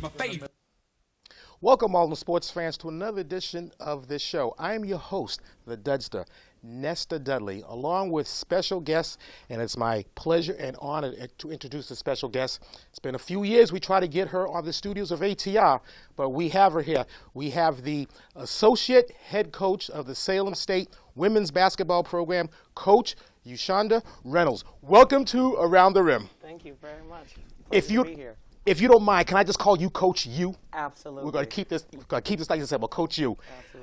my favorite. Welcome, all the sports fans, to another edition of this show. I am your host, the Dudster, Nesta Dudley, along with special guests, and it's my pleasure and honor to introduce the special guest. It's been a few years we try to get her on the studios of ATR, but we have her here. We have the Associate Head Coach of the Salem State Women's Basketball Program, Coach Ushanda Reynolds. Welcome to Around the Rim. Thank you very much. If Pleasure to be here. If you don't mind, can I just call you Coach U? Absolutely. We're going to keep this like this, but Coach U.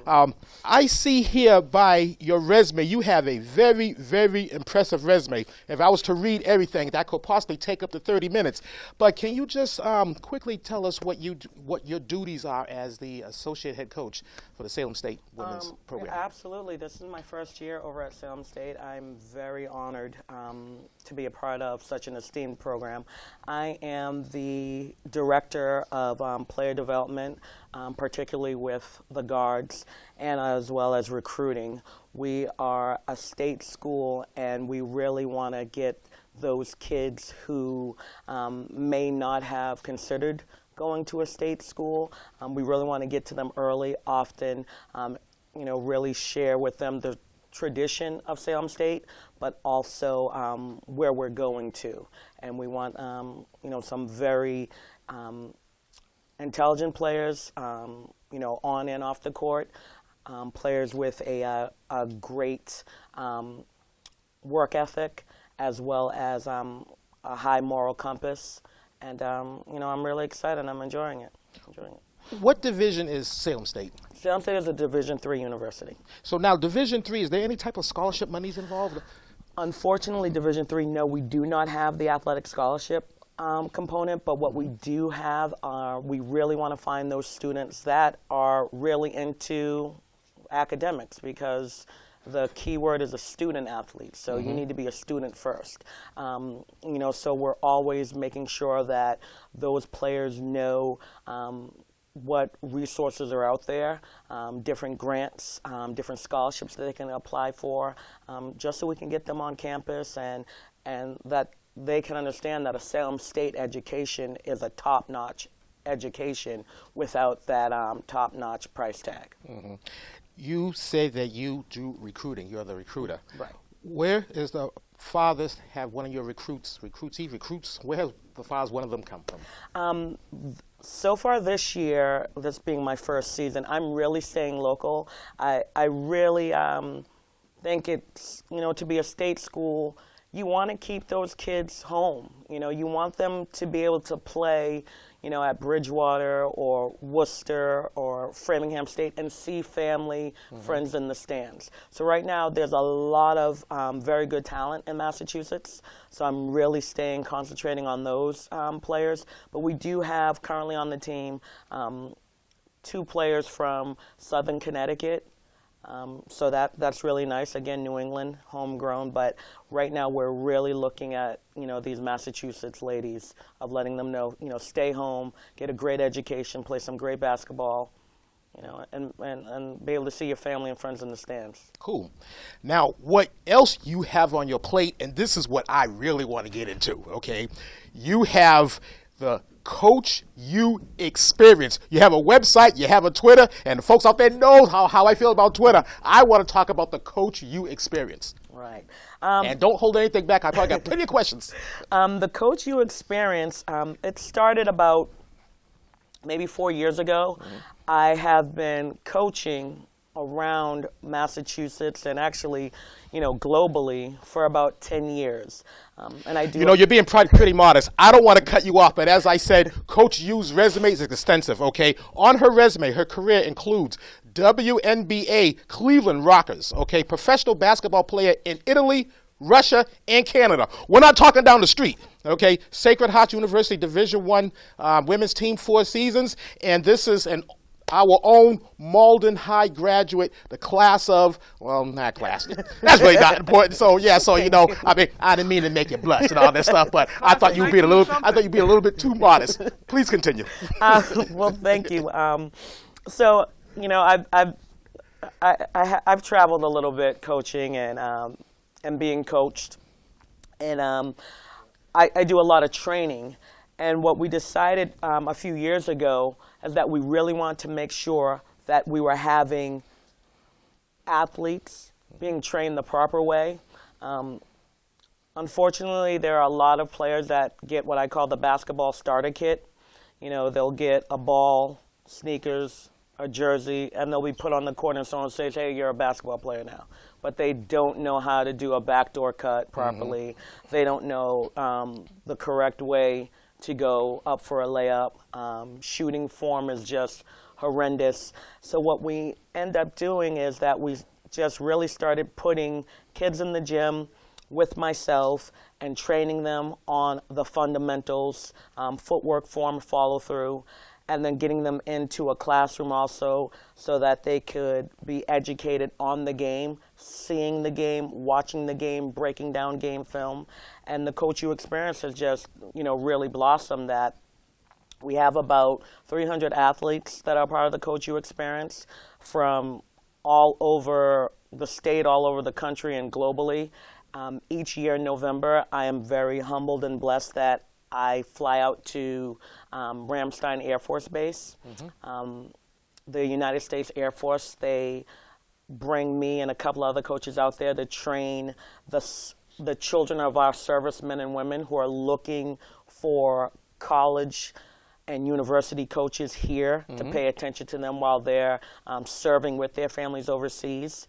Absolutely. I see here by your resume, you have a very, very impressive resume. If I was to read everything, that could possibly take up to 30 minutes. But can you just quickly tell us what your duties are as the Associate Head Coach for the Salem State Women's Program? Absolutely. This is my first year over at Salem State. I'm very honored to be a part of such an esteemed program. I am the Director of Player Development, particularly with the guards, and as well as recruiting. We are a state school, and we really want to get those kids who may not have considered going to a state school. We really want to get to them early, often, really share with them the tradition of Salem State, but also where we're going to. And we want, some very intelligent players, on and off the court, players with a great work ethic, as well as a high moral compass. And, I'm really excited. I'm enjoying it. What division is Salem State? Salem State is a Division III university. So now, Division III, is there any type of scholarship monies involved? Unfortunately, Division III, no, we do not have the athletic scholarship component, but what we do have are, we really want to find those students that are really into academics, because the key word is a student athlete, so you need to be a student first. So we're always making sure that those players know what resources are out there, different grants, different scholarships that they can apply for, just so we can get them on campus, and that they can understand that a Salem State education is a top-notch education without that top-notch price tag. You say that you do recruiting. You're the recruiter. Right. Where is the farthest have one of your recruits, where has the farthest one of them come from? So far this year, this being my first season, I'm really staying local. I really think it's, to be a state school, you want to keep those kids home. You want them to be able to play, at Bridgewater or Worcester or Framingham State and see family, friends in the stands. So right now there's a lot of very good talent in Massachusetts. So I'm really concentrating on those players. But we do have currently on the team 2 players from Southern Connecticut. So that's really nice. Again, New England, homegrown, but right now we're really looking at, these Massachusetts ladies, of letting them know, stay home, get a great education, play some great basketball, and be able to see your family and friends in the stands. Cool. Now, what else you have on your plate, and this is what I really want to get into, okay? You have the Coach U Experience. You have a website, you have a Twitter, and the folks out there know how I feel about Twitter. I want to talk about the Coach U Experience. Right. And don't hold anything back. I probably got plenty of questions. The Coach U Experience, it started about maybe 4 years ago. I have been coaching around Massachusetts and actually, globally for about 10 years. And I do. You're being pretty modest. I don't want to cut you off, but as I said, Coach U's resume is extensive, okay? On her resume, her career includes WNBA Cleveland Rockers, okay? Professional basketball player in Italy, Russia, and Canada. We're not talking down the street, okay? Sacred Heart University Division I women's team 4 seasons, and this is our own Malden High graduate, the class of, well, not class. That's really not important. So yeah, I didn't mean to make you blush and all that stuff, but I thought you'd be a little bit too modest. Please continue. Well, thank you. So I've traveled a little bit coaching and being coached, and I do a lot of training. And what we decided a few years ago is that we really want to make sure that we were having athletes being trained the proper way. Unfortunately, there are a lot of players that get what I call the basketball starter kit. You know, they'll get a ball, sneakers, a jersey, and they'll be put on the court and someone says, hey, you're a basketball player now. But they don't know how to do a backdoor cut properly. They don't know the correct way to go up for a layup. Shooting form is just horrendous. So what we end up doing is that we just really started putting kids in the gym with myself and training them on the fundamentals, footwork, form, follow through, and then getting them into a classroom also so that they could be educated on the game, seeing the game, watching the game, breaking down game film. And the Coach U experience has just, really blossomed that. We have about 300 athletes that are part of the Coach U experience from all over the state, all over the country, and globally. Each year in November, I am very humbled and blessed that I fly out to Ramstein Air Force Base. The United States Air Force, they bring me and a couple other coaches out there to train the children of our servicemen and women who are looking for college and university coaches here to pay attention to them while they're serving with their families overseas.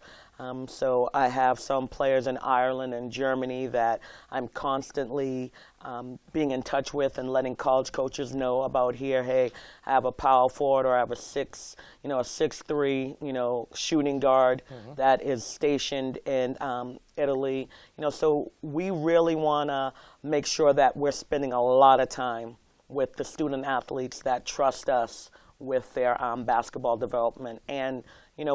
So I have some players in Ireland and Germany that I'm constantly being in touch with and letting college coaches know about here. Hey, I have a power forward, or I have a 6'3", shooting guard that is stationed in Italy. So we really want to make sure that we're spending a lot of time with the student athletes that trust us with their basketball development and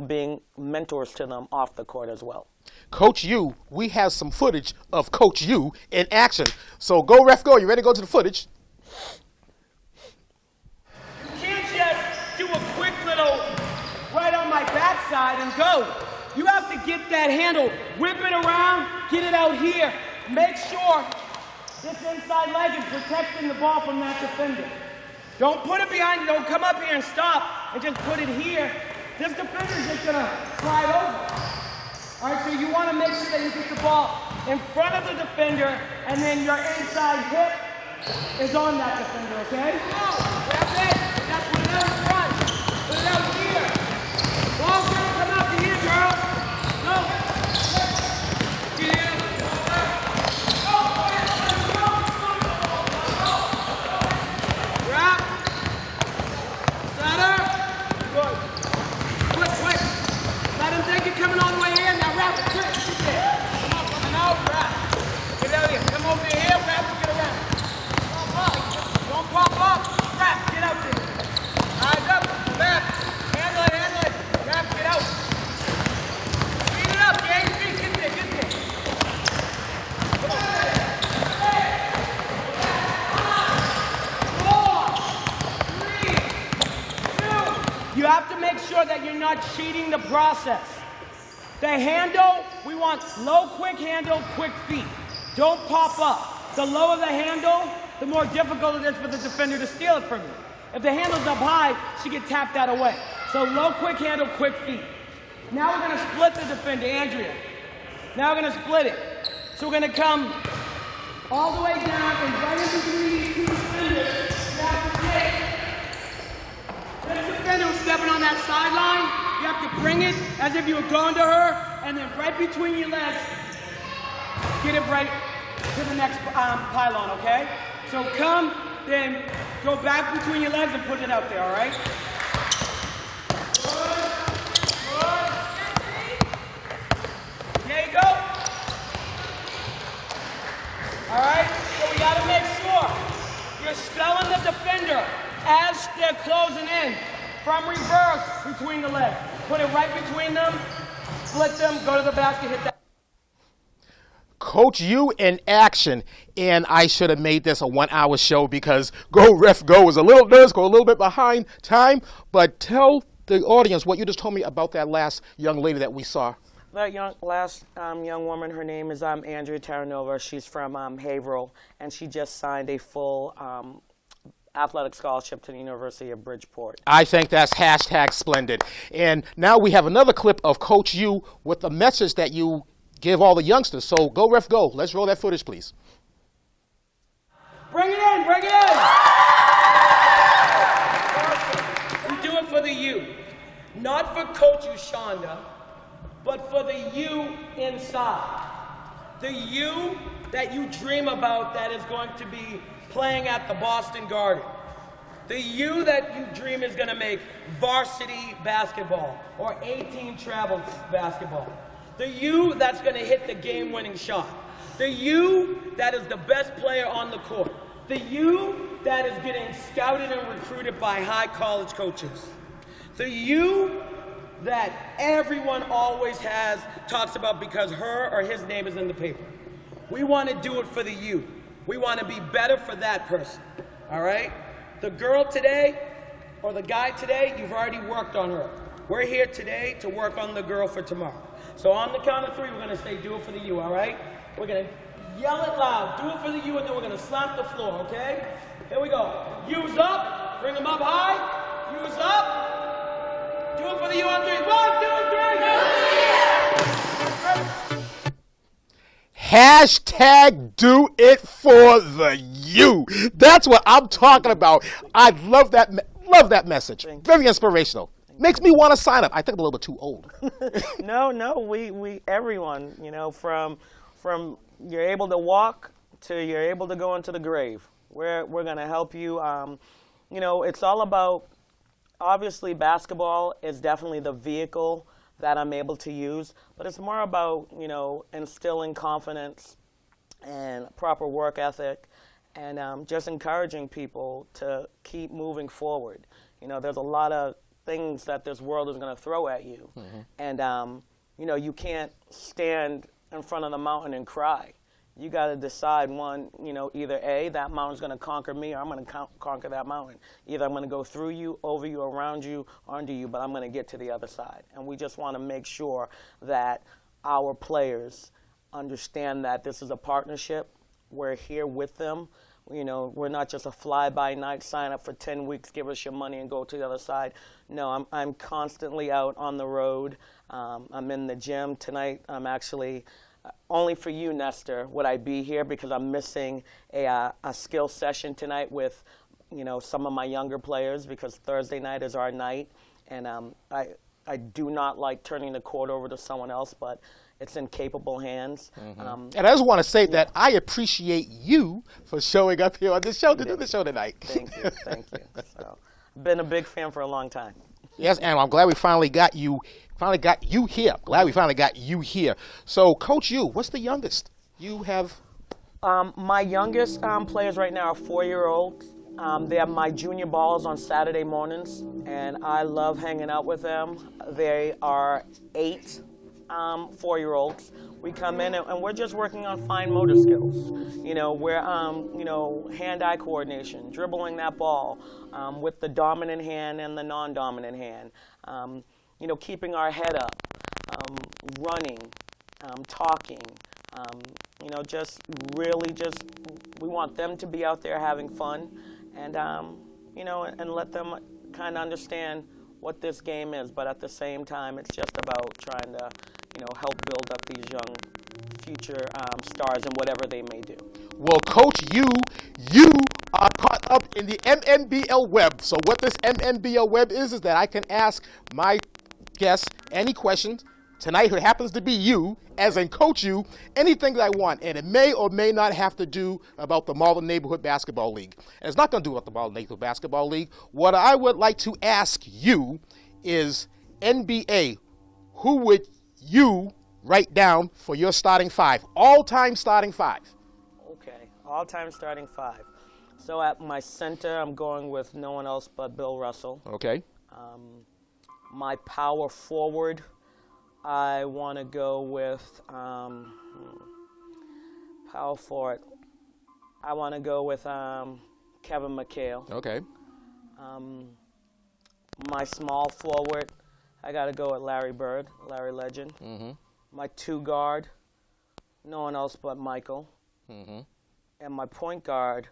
being mentors to them off the court as well. Coach U, we have some footage of Coach U in action. So go, ref, go. You ready to go to the footage? You can't just do a quick little right on my backside and go. You have to get that handle, whip it around, get it out here. Make sure this inside leg is protecting the ball from that defender. Don't put it behind you. Don't come up here and stop and just put it here. This defender's just going to slide over. All right, so you want to make sure that you get the ball in front of the defender, and then your inside hip is on that defender, okay? That's it. That's put it out in front. Put it out here. Ball's going to come out to here, girl. Go. Get in. Wrap. Center. Good. Quick. Let him think you're coming all the way in. Now wrap it. Quick. Come on, coming out. Wrap. Get out here. Come over here. Wrap and get around. Pop up. Don't pop up. Wrap. Get out there. Eyes up. Wrap. Handle it. Wrap. Get out. Speed it up, gang. Speed. Get there. Come on. 4, 3, 2. You have to make sure that you're not cheating the process. The handle, we want low, quick handle, quick feet. Don't pop up. The lower the handle, the more difficult it is for the defender to steal it from you. If the handle's up high, she can tap that away. So low, quick handle, quick feet. Now we're going to split the defender, Andrea. Now we're going to split it. So we're going to come all the way down and right in between these two defenders. You have to take this defender who's stepping on that sideline. You have to bring it as if you were going to her, and then right between your legs, get it right to the next pylon, okay? So come, then go back between your legs and put it out there, all right? Good. There you go. All right, so we gotta make sure you're selling the defender as they're closing in from reverse between the legs. Put it right between them, split them, go to the basket, hit that. Coach U in action, and I should have made this a 1-hour show because Go Ref Go was a little nervous, go a little bit behind time, but tell the audience what you just told me about that last young lady that we saw. That young woman, her name is Andrea Terranova. She's from Haverhill, and she just signed a full athletic scholarship to the University of Bridgeport. I think that's hashtag splendid. And now we have another clip of Coach U with the message that you give all the youngsters. So go, ref, go. Let's roll that footage, please. Bring it in, bring it in. We do it for the you. Not for Coach Ushanda, but for the you inside. The you that you dream about that is going to be playing at the Boston Garden. The you that you dream is going to make varsity basketball or 18 travel basketball. The you that's going to hit the game-winning shot. The you that is the best player on the court. The you that is getting scouted and recruited by high college coaches. The you that everyone always talks about because her or his name is in the paper. We want to do it for the you. We want to be better for that person, all right? The girl today or the guy today, you've already worked on her. We're here today to work on the girl for tomorrow. So on the count of 3, we're going to say, do it for the you, all right? We're going to yell it loud, do it for the you, and then we're going to slap the floor, okay? Here we go. You's up, bring them up high. You's up. Do it for the you on 3. 1, 2, 3, go! Hashtag do it for the you. That's what I'm talking about. I love that message. Very inspirational. Makes me want to sign up. I think I'm a little bit too old. No, we everyone, you know, from you're able to walk to you're able to go into the grave. We're going to help you. You know, it's all about, obviously basketball is definitely the vehicle that I'm able to use, but it's more about, you know, instilling confidence and proper work ethic and just encouraging people to keep moving forward. You know, there's a lot of things that this world is going to throw at you. Mm-hmm. And, you know, you can't stand in front of the mountain and cry. You got to decide one, you know, either A, that mountain's going to conquer me, or I'm going to conquer that mountain. Either I'm going to go through you, over you, around you, under you, but I'm going to get to the other side. And we just want to make sure that our players understand that this is a partnership. We're here with them. You know, we're not just a fly-by-night, sign up for 10 weeks, give us your money, and go to the other side. No, I'm constantly out on the road. I'm in the gym. Tonight, I'm actually... only for you, Nestor, would I be here because I'm missing a skill session tonight with, you know, some of my younger players because Thursday night is our night, and I do not like turning the court over to someone else, but it's in capable hands. Mm-hmm. And I just want to say that I appreciate you for showing up here on the show to do the show tonight. Thank you. So, been a big fan for a long time. Yes, and I'm glad we finally got you. Here. Glad we finally got you here. So, Coach U, what's the youngest you have? My youngest players right now are 4-year-olds. They have my junior balls on Saturday mornings, and I love hanging out with them. They are 8 4-year-olds. We come in and we're just working on fine motor skills. You know, we're you know, hand-eye coordination, dribbling that ball with the dominant hand and the non-dominant hand. You know, keeping our head up, running, talking, you know, just really just, we want them to be out there having fun and, you know, and let them kind of understand what this game is. But at the same time, it's just about trying to, you know, help build up these young future stars in whatever they may do. Well, Coach, you are caught up in the MNBL web. So what this MNBL web is that I can ask my guests any questions. Tonight, it happens to be you, as in Coach U, anything that I want. And it may or may not have to do about the Marlin Neighborhood Basketball League. And it's not going to do about the Marlin Neighborhood Basketball League. What I would like to ask you is, NBA, who would you write down for your starting 5? All-time starting 5. Okay, all-time starting 5. So at my center, I'm going with no one else but Bill Russell. Okay. My power forward, I want to go with power forward. I want to go with Kevin McHale. Okay. My small forward, I got to go with Larry Bird, Larry Legend. Mm-hmm. My 2 guard, no one else but Michael. Mm-hmm. And my point guard,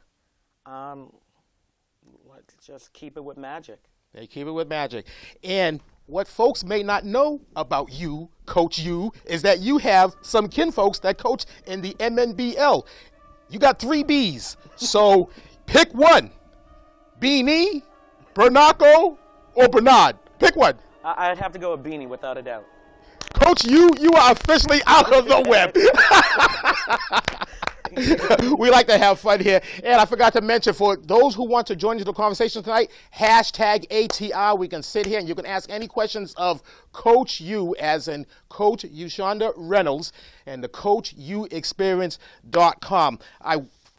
just keep it with magic. They keep it with magic. And what folks may not know about you, Coach U, is that you have some kinfolks that coach in the MNBL. You got 3 Bs. So pick one. Beanie, Bernaco, or Bernard. Pick one. I'd have to go with Beanie without a doubt. Coach U, you are officially out of the web. We like to have fun here. And I forgot to mention, for those who want to join into the conversation tonight, #ATR. We can sit here and you can ask any questions of Coach U, as in Coach Ushonda Reynolds, and the CoachUExperience.com.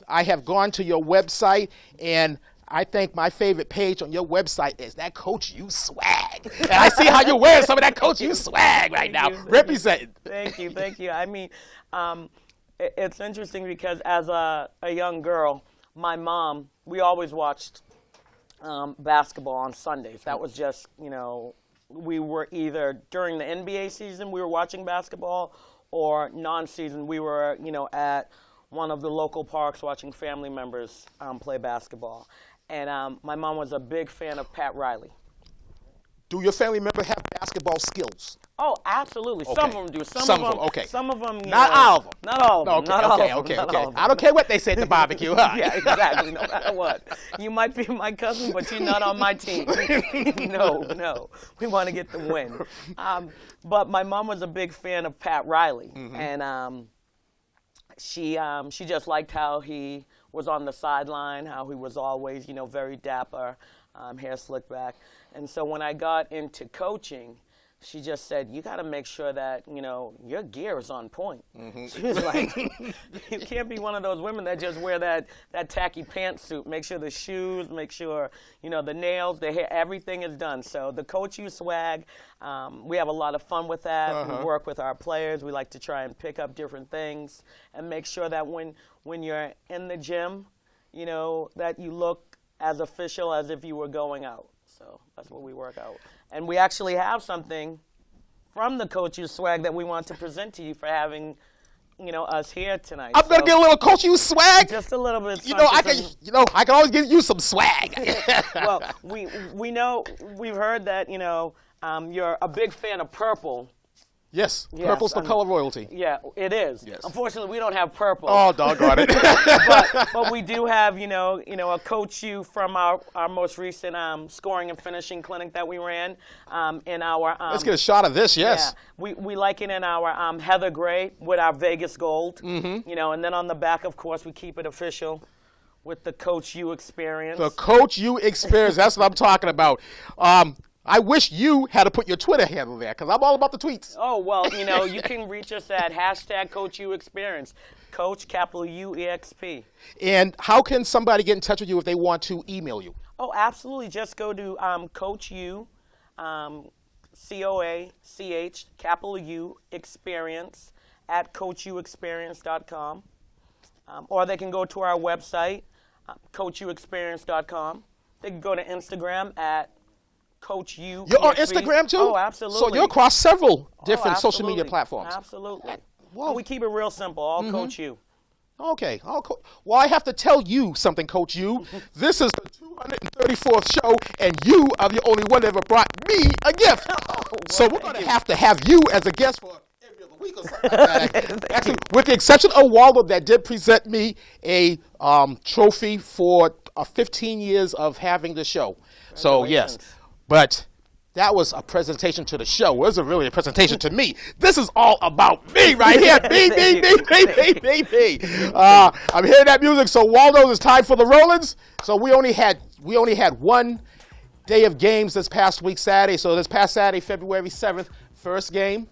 I have gone to your website, and I think my favorite page on your website is that Coach U swag. And I see how you're wearing some of that Coach U swag right now. Representing. Thank you. I mean, it's interesting because as a young girl, my mom, we always watched basketball on Sundays. That was just, we were either during the NBA season, we were watching basketball, or non-season, we were, at one of the local parks watching family members play basketball. And my mom was a big fan of Pat Riley. Do your family members have basketball skills? Oh, absolutely. Okay. Some of them do. Some of them, okay. Some of them, Not all of them. Not all of them. Okay. I don't care what they say at the barbecue, huh? Yeah, exactly. No matter what. You might be my cousin, but you're not on my team. No. We want to get the win. But my mom was a big fan of Pat Riley, and she just liked how he was on the sideline, how he was always, very dapper, hair slicked back. And so when I got into coaching, she just said, you got to make sure that, your gear is on point. She was like, you can't be one of those women that just wear that tacky pantsuit. Make sure the shoes, make sure, the nails, the hair, everything is done. So the Coach U swag, we have a lot of fun with that. We work with our players. We like to try and pick up different things and make sure that when you're in the gym, that you look as official as if you were going out. So that's what we work out. And we actually have something from the Coach U swag that we want to present to you for having, us here tonight. I'm gonna get a little Coach U swag. Just a little bit. I can always give you some swag. Well, we know, we've heard that you're a big fan of purple. Yes, purple's the color royalty. Yeah, it is. Yes. Unfortunately, we don't have purple. Oh, doggone it. but we do have, a Coach U from our most recent scoring and finishing clinic that we ran in our. Let's get a shot of this. Yes. Yeah, we like it in our heather gray with our Vegas gold. And then on the back, of course, we keep it official with the Coach U experience. The Coach U experience. That's what I'm talking about. I wish you had to put your Twitter handle there, because I'm all about the tweets. Oh, well, you can reach us at #CoachUExperience, Coach, capital UEXP. And how can somebody get in touch with you if they want to email you? Oh, absolutely. Just go to Coach U, COACH, capital U, experience, at CoachUExperience.com. Or they can go to our website, CoachUExperience.com. They can go to Instagram at Coach U. You're on Instagram too? Oh, absolutely. So you're across several different social media platforms. Absolutely. Whoa. We keep it real simple. All Coach U. Okay. Well, I have to tell you something, Coach U. This is the 234th show, and you are the only one that ever brought me a gift. So we're going to have you as a guest for every other week or something like that. Actually, with the exception of Waldo, that did present me a trophy for 15 years of having the show. So, yes. But that was a presentation to the show. It wasn't really a presentation to me. This is all about me right here. Me. I'm hearing that music. So Waldo, it's time for the Rollins. So we only had one day of games this past week, Saturday. So this past Saturday, February 7th, first game,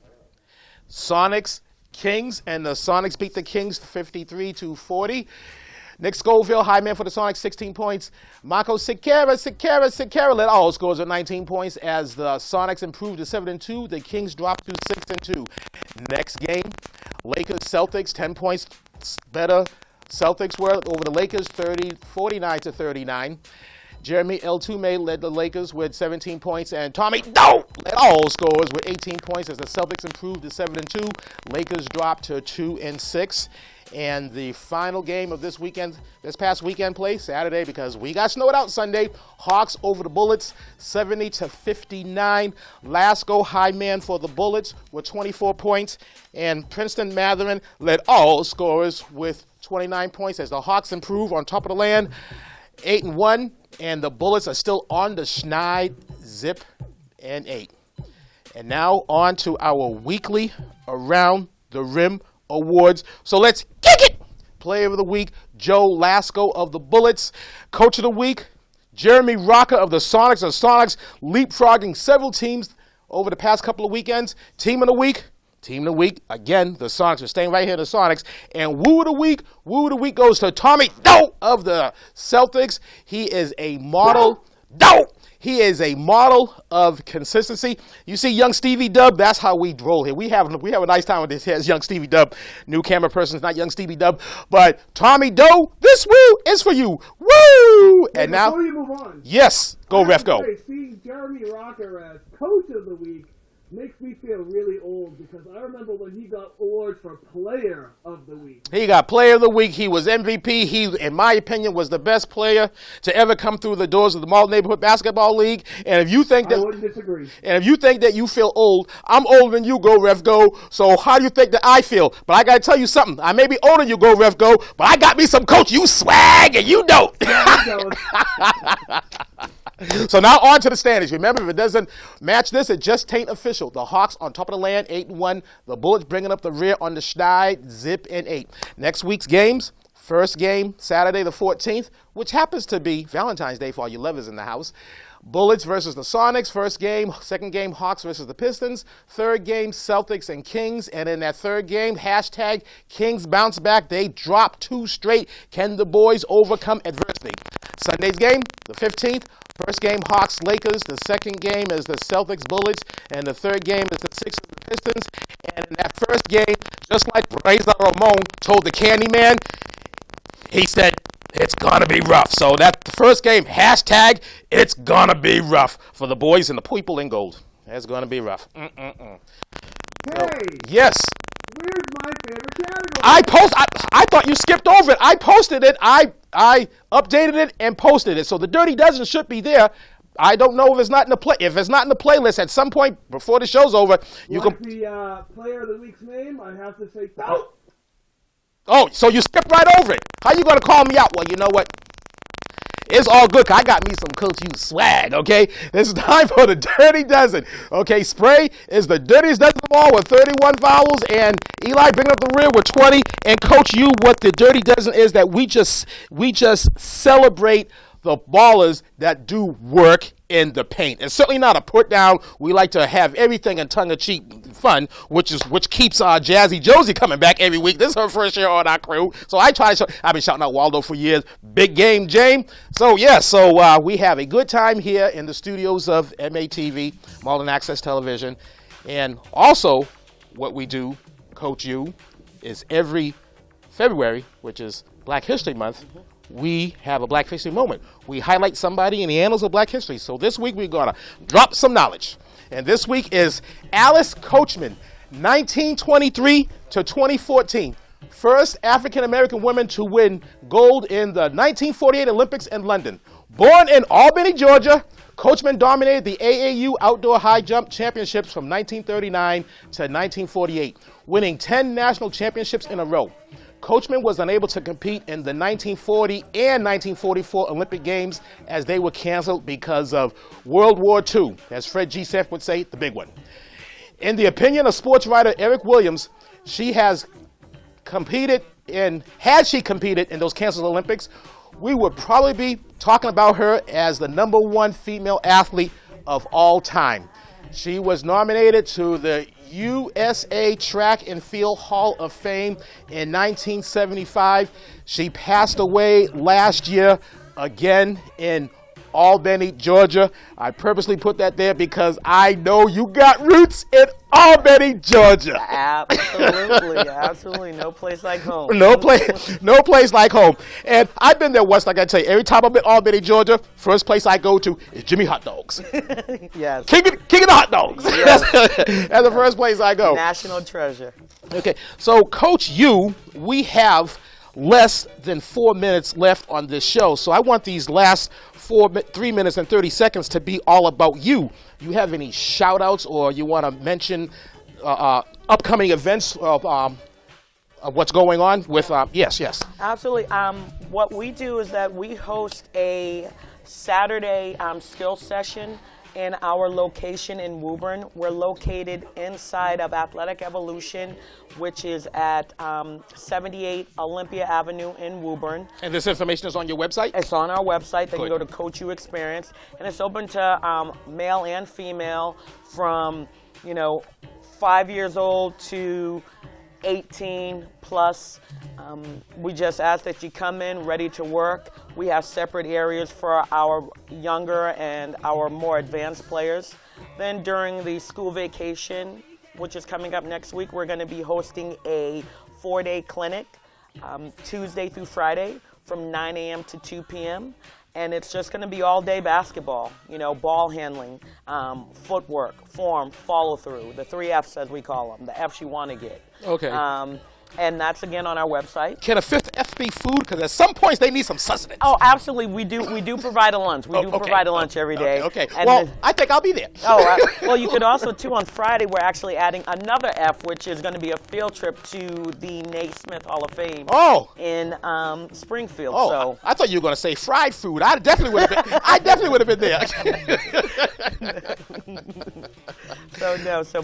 Sonics, Kings, and the Sonics beat the Kings 53-40. Nick Scoville, high man for the Sonics, 16 points. Marco Siqueira led all scores with 19 points as the Sonics improved to 7-2. The Kings dropped to 6-2. Next game, Lakers Celtics, 10 points better. Celtics were over the Lakers, 49-39. Jeremy Eltume led the Lakers with 17 points, and Tommy Doe led all scorers with 18 points as the Celtics improved to 7-2. Lakers dropped to 2-6. And the final game of this past weekend play, Saturday, because we got snowed out Sunday, Hawks over the Bullets, 70-59. Lasco, high man for the Bullets with 24 points, and Princeton Matherin led all scorers with 29 points as the Hawks improve on top of the land, 8-1, and the Bullets are still on the schneid, zip, and 8. And now on to our weekly Around the Rim awards. So let's kick it. Player of the Week, Joe Lasco of the Bullets. Coach of the Week, Jeremy Rocker of the Sonics. The Sonics leapfrogging several teams over the past couple of weekends. Team of the Week, again, the Sonics are staying right here, the Sonics. And Woo of the Week goes to Tommy Doe of the Celtics. He is a model. He is a model of consistency. You see young Stevie Dub, that's how we roll here. We have a nice time with this here as young Stevie Dub. New camera person is not young Stevie Dub. But Tommy Doe, this woo is for you. Woo! And now, before you move on, yes, go Ref, go. Seeing Jeremy Rocker as Coach of the Week makes me feel really old because I remember when he got awards for Player of the Week. He got Player of the Week. He was MVP. He, in my opinion, was the best player to ever come through the doors of the Mall Neighborhood Basketball League. And if you think that, I wouldn't disagree. And if you think that you feel old, I'm older than you, go Ref, go. So how do you think that I feel? But I got to tell you something. I may be older than you, go Ref, go, but I got me some Coach You swag, and you don't. So now on to the standings. Remember, if it doesn't match this, it just tain't official. The Hawks on top of the land, 8-1. The Bullets bringing up the rear on the schneid, zip, and 8. Next week's games, first game, Saturday the 14th, which happens to be Valentine's Day for all you lovers in the house. Bullets versus the Sonics, first game. Second game, Hawks versus the Pistons. Third game, Celtics and Kings. And in that third game, hashtag Kings bounce back. They drop 2 straight. Can the boys overcome adversity? Sunday's game, the 15th. First game, Hawks, Lakers. The second game is the Celtics, Bullets. And the third game is the Sixers, the Pistons. And in that first game, just like Razor Ramon told the Candyman, he said, it's gonna be rough. So that the first game, hashtag, it's gonna be rough for the boys and the people in gold. It's gonna be rough. Hey, yes. where's my favorite category? I thought you skipped over it. I posted it. I updated it and posted it. So the Dirty Dozen should be there. I don't know if it's not in the if it's not in the playlist at some point before the show's over. You like can. The Player of the Week's name, I have to say, no. Oh, so you skipped right over it. How you gonna call me out? Well, you know what? It's all good. I got me some Coach You swag, okay? It's time for the Dirty Dozen. Okay, Spray is the dirtiest dozen of all with 31 fouls, and Eli bringing up the rear with 20. And Coach You, what the Dirty Dozen is that we just celebrate the ballers that do work in the paint. It's certainly not a put down. We like to have everything in tongue-in-cheek fun, which keeps Jazzy Josie coming back every week. This is her first year on our crew, so I've been shouting out Waldo for years. Big game, James. So yeah, we have a good time here in the studios of MATV, Marlin Access Television, and also what we do, Coach You, is every February, which is Black History Month. We have a Black History moment. We highlight somebody in the annals of Black history. So this week we're going to drop some knowledge. And this week is Alice Coachman, 1923 to 2014. First African-American woman to win gold in the 1948 Olympics in London. Born in Albany, Georgia, Coachman dominated the AAU Outdoor High Jump Championships from 1939 to 1948, winning 10 national championships in a row. Coachman was unable to compete in the 1940 and 1944 Olympic Games as they were canceled because of World War II, as Fred G. Seth would say, the big one. In the opinion of sports writer Eric Williams, had she competed in those canceled Olympics, we would probably be talking about her as the #1 female athlete of all time. She was nominated to the USA Track and Field Hall of Fame in 1975. She passed away last year, again in Albany, Georgia. I purposely put that there because I know you got roots in Albany, Georgia. Absolutely, absolutely. No place like home. No place like home. And I've been there once, like I tell you, every time I'm in Albany, Georgia, first place I go to is Jimmy Hot Dogs. Yes. King of the hot dogs. Yes. That's the first place I go. National treasure. Okay, so Coach U, we have less than 4 minutes left on this show. So I want these last 3 minutes and 30 seconds to be all about you. You have any shout outs or you want to mention upcoming events of what's going on with, yes. Absolutely. What we do is that we host a Saturday skill session in our location in Woburn. We're located inside of Athletic Evolution, which is at 78 Olympia Avenue in Woburn. And this information is on your website? It's on our website. They can Good. go to Coach U Experience, and it's open to male and female from 5 years old to 18 plus. We just ask that you come in ready to work. We have separate areas for our younger and our more advanced players. Then during the school vacation, which is coming up next week, we're going to be hosting a 4-day clinic Tuesday through Friday from 9 a.m. to 2 p.m. And it's just going to be all day basketball, ball handling, footwork, form, follow through, the 3 F's as we call them, the F's you want to get. Okay. And that's again on our website. Can a fifth F be food? Because at some points they need some sustenance. Oh, absolutely. We do provide a lunch. We do provide a lunch every day. Okay. And Well, I think I'll be there. well, you could also, too, on Friday, we're actually adding another F, which is going to be a field trip to the Naismith Hall of Fame in Springfield. Oh, So I thought you were going to say fried food. I definitely would have been. I definitely would have been there.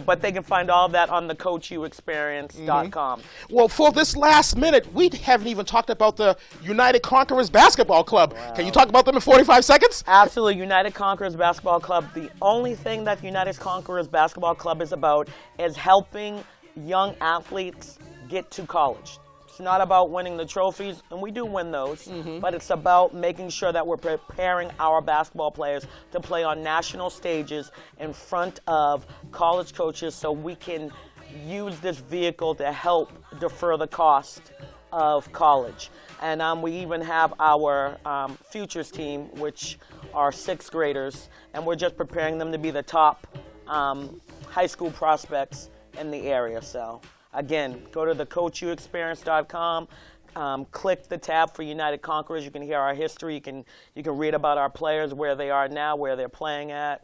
but they can find all of that on the CoachUExperience.com. Well, for this last minute, we haven't even talked about the United Conquerors Basketball Club. Wow. Can you talk about them in 45 seconds? Absolutely. United Conquerors Basketball Club. The only thing that United Conquerors Basketball Club is about is helping young athletes get to college. It's not about winning the trophies, and we do win those, but it's about making sure that we're preparing our basketball players to play on national stages in front of college coaches so we can use this vehicle to help defer the cost of college. And we even have our futures team, which are 6th graders, and we're just preparing them to be the top high school prospects in the area. So again, go to the CoachUExperience.com, click the tab for United Conquerors. You can hear our history. You can read about our players, where they are now, where they're playing at.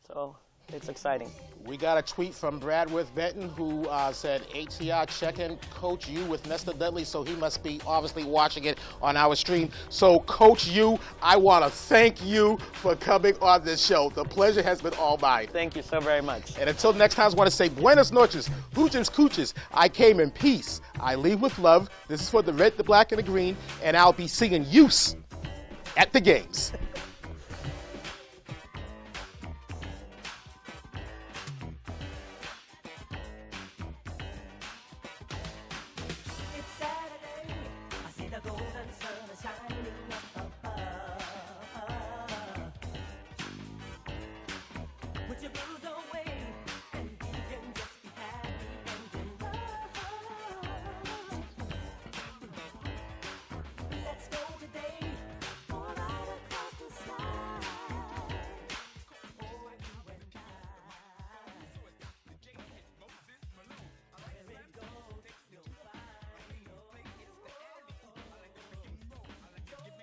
So it's exciting. We got a tweet from Bradworth Benton who said, ATR check-in Coach U with Nestor Dudley, so he must be obviously watching it on our stream. So Coach U, I want to thank you for coming on this show. The pleasure has been all mine. Thank you so very much. And until next time, I want to say buenas noches, hooches cooches. I came in peace. I leave with love. This is for the red, the black, and the green, and I'll be singing Use at the games.